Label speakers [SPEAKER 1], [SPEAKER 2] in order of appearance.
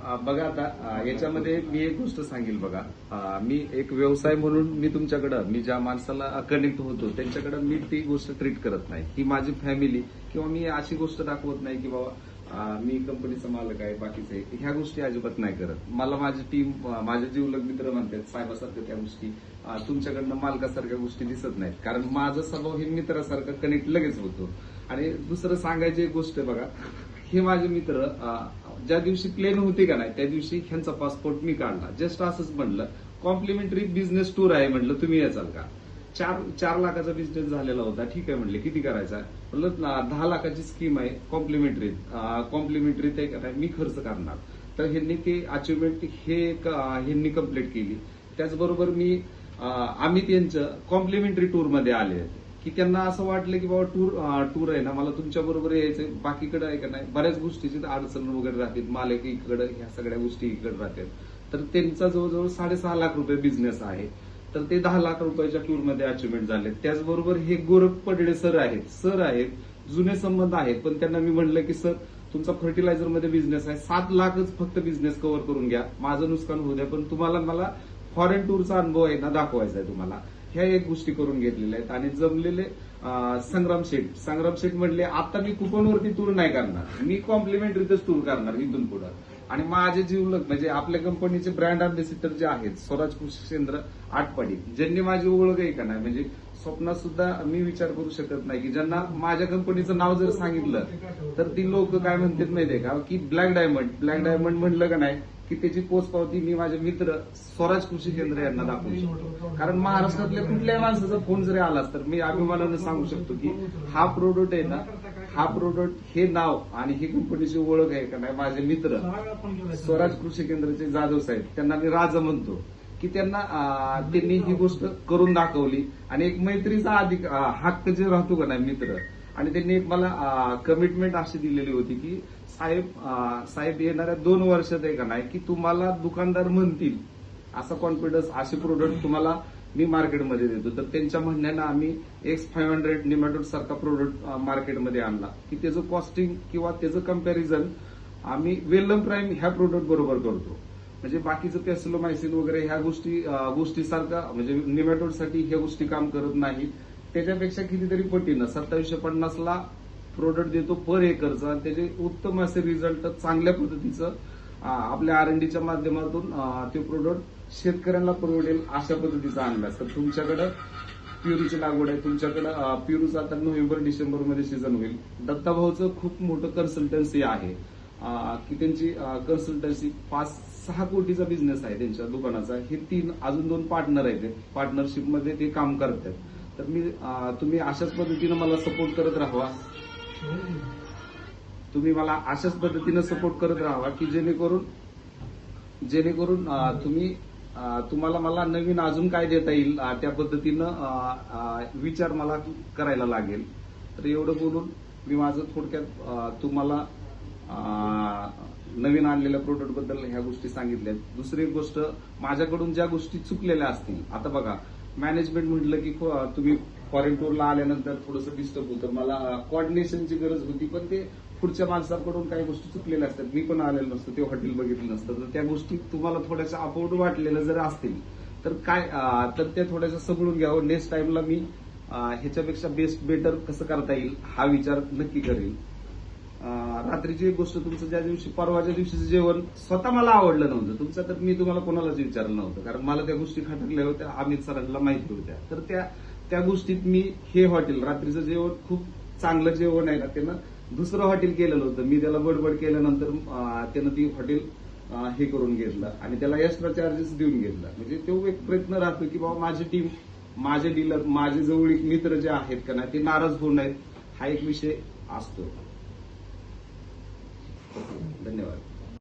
[SPEAKER 1] बघा आता याच्यामध्ये मी एक गोष्ट सांगेल बघा. मी एक व्यवसाय म्हणून मी तुमच्याकडं मी ज्या माणसाला कनेक्ट होतो त्यांच्याकडे मी ती गोष्ट ट्रीट करत नाही. ही माझी फॅमिली किंवा मी अशी गोष्ट दाखवत नाही की बाबा मी कंपनीचा मालक आहे बाकीचे ह्या गोष्टी अजिबात नाही करत. मला माझी टीम माझे जीवलग मित्र म्हणतात साहेबासारखं त्या गोष्टी तुमच्याकडनं मालकासारख्या गोष्टी दिसत नाहीत. कारण माझा स्वभाव हे मित्रासारखं कनेक्ट लगेच होतो. आणि दुसरं सांगायची एक गोष्ट आहे बघा, हे माझे मित्र ज्या दिवशी प्लेन होते का नाही त्या दिवशी ह्यांचा पासपोर्ट मी काढला. जस्ट असंच म्हणलं कॉम्प्लिमेंटरी बिझनेस टूर आहे म्हटलं तुम्ही याचाल का. 4 लाखाचा बिझनेस झालेला होता. ठीक आहे म्हणले किती करायचा म्हणलं 10 लाखाची स्कीम आहे कॉम्प्लिमेंटरी ते मी खर्च करणार. तर ह्यांनी ते अचिव्हमेंट ह्यांनी कम्प्लीट केली. त्याचबरोबर आम्ही त्यांचं कॉम्प्लिमेंटरी टूर मध्ये आले की त्यांना असं वाटलं की बाबा टूर आहे ना मला तुमच्या बरोबर यायचंय. बाकीकडे आहे का नाही बऱ्याच गोष्टीची अडचण वगैरे राहते मालक इकडे ह्या सगळ्या गोष्टी इकडे राहतात. तर त्यांचा जवळजवळ 6.5 लाख रुपये बिझनेस आहे. तर ते 10 लाख रुपयाच्या टूरमध्ये अचिव्हमेंट झाले. त्याचबरोबर हे गोरख पडळे सर आहेत जुने संबंध आहेत. पण त्यांना मी म्हणलं की सर तुमचा फर्टिलायझर मध्ये बिझनेस आहे 7 लाखच फक्त बिझनेस कव्हर करून घ्या माझं नुकसान होऊ द्या पण तुम्हाला मला फॉरेन टूरचा अनुभव आहे ना दाखवायचा आहे तुम्हाला. ह्या एक गोष्टी करून घेतलेल्या आहेत. आणि जमलेले संग्राम शेठ म्हणले आता मी कुपनवरती टूर नाही करणार मी कॉम्प्लिमेंटरीतच टूर करणार इथून पुढे. आणि माझे जीवलग म्हणजे आपल्या कंपनीचे ब्रँड अम्बॅसिडर जे आहेत स्वराज कृषीकेंद्र आटपाडी ज्यांनी माझी ओळख आहे का नाही म्हणजे स्वप्नात सुद्धा मी विचार करू शकत नाही की ज्यांना माझ्या कंपनीचं नाव जर सांगितलं तर ती लोक काय म्हणतात माहितीये का की ब्लॅक डायमंड म्हणलं का नाही की त्याची पोचपावती मी माझे मित्र स्वराज कृषी केंद्र यांना दाखवू शकतो. कारण महाराष्ट्रातल्या कुठल्याही माणसाचा फोन जरी आलाच तर मी अभिमानानं सांगू शकतो की हा प्रोडक्ट आहे ना हा प्रोडक्ट हे नाव आणि ही कंपनीची ओळख आहे का नाही माझे मित्र स्वराज कृषी केंद्राचे जाधव साहेब त्यांना मी राजा म्हणतो की त्यांनी ही गोष्ट करून दाखवली. आणि एक मैत्रीचा हक्क जे राहतो का नाही मित्र आणि त्यांनी एक मला कमिटमेंट अशी दिलेली होती की साहेब येणाऱ्या 2 वर्षात आहे का नाही की तुम्हाला दुकानदार म्हणतील असा कॉन्फिडन्स असे प्रोडक्ट तुम्हाला मी मार्केटमध्ये देतो. तर त्यांच्या म्हणण्यानं आम्ही X500 निमॅटोड सारखा प्रोडक्ट मार्केटमध्ये आणला की त्याचं कॉस्टिंग किंवा त्याचं कम्पॅरिझन आम्ही वेलम प्राईम ह्या प्रोडक्ट बरोबर करतो. म्हणजे बाकीचं पॅसिलोमायसिन वगैरे ह्या गोष्टीसारखं म्हणजे निमॅटोडसाठी ह्या गोष्टी काम करत नाहीत. त्याच्यापेक्षा कितीतरी पटीनं 2750 प्रोडक्ट देतो पर एकरचा आणि त्याचे उत्तम असे रिझल्ट चांगल्या पद्धतीचं आपल्या R&Dच्या माध्यमातून ते प्रोडक्ट शेतकऱ्यांना परवडेल अशा पद्धतीचा आणला. तर तुमच्याकडे पेरूची लागवड आहे तुमच्याकडे पेरूचं आता नोव्हेंबर-डिसेंबर मध्ये सीझन होईल. दत्ताभाऊचं खूप मोठं कन्सल्टन्सी आहे की त्यांची कन्सल्टन्सी 5-6 कोटीचा बिझनेस आहे त्यांच्या दुकानाचा. हे 3 अजून 2 पार्टनर आहेत पार्टनरशिपमध्ये ते काम करतात. तर तुम्ही अशाच पद्धतीनं मला सपोर्ट करत राहावा. तुम्ही मला अशाच पद्धतीनं सपोर्ट करत राहावा की जेणेकरून तुम्हाला मला नवीन अजून काय देता येईल त्या पद्धतीनं विचार मला करायला लागेल. तर एवढं बोलून मी माझं थोडक्यात तुम्हाला नवीन आणलेल्या प्रोडक्ट बद्दल ह्या गोष्टी सांगितल्या. दुसरी एक गोष्ट माझ्याकडून ज्या गोष्टी चुकलेल्या असतील आता बघा मॅनेजमेंट म्हटलं की तुम्ही फॉरेन टूरला आल्यानंतर थोडंसं डिस्टर्ब होतं मला कोऑर्डिनेशनची गरज होती पण ते पुढच्या माणसाकडून काही गोष्टी चुकलेल्या असतात. मी पण आलेलो नसतो ते हॉटेल बघितलं नसतं तर त्या गोष्टी तुम्हाला थोड्याशा अपवर्ड वाटलेल्या जर असतील तर तर त्या थोड्याशा समजून घ्यावं. नेक्स्ट टाइमला मी ह्याच्यापेक्षा बेटर कसं करता येईल हा विचार नक्की करेल. रात्रीची एक गोष्ट तुमचं ज्या दिवशी परवाच्या दिवशीचं जेवण स्वतः मला आवडलं नव्हतं तुमचं तर मी तुम्हाला कोणालाच विचारलं नव्हतं कारण मला त्या गोष्टी खटकल्या होत्या अमित सरांना माहिती होत्या. तर त्या गोष्टीत मी हे हॉटेल रात्रीचं जेवण खूप चांगलं जेवण आहे ना त्यानं दुसरं हॉटेल केलेलं होतं. मी त्याला बडबड केल्यानंतर त्यानं ती हॉटेल हे करून घेतलं आणि त्याला एक्स्ट्रा चार्जेस देऊन घेतला. म्हणजे तो एक प्रयत्न राहतो की बाबा माझी टीम माझे डीलर माझे जवळीक मित्र जे आहेत का नाही ते नाराज होऊ नयेत हा एक विषय असतो. धन्यवाद.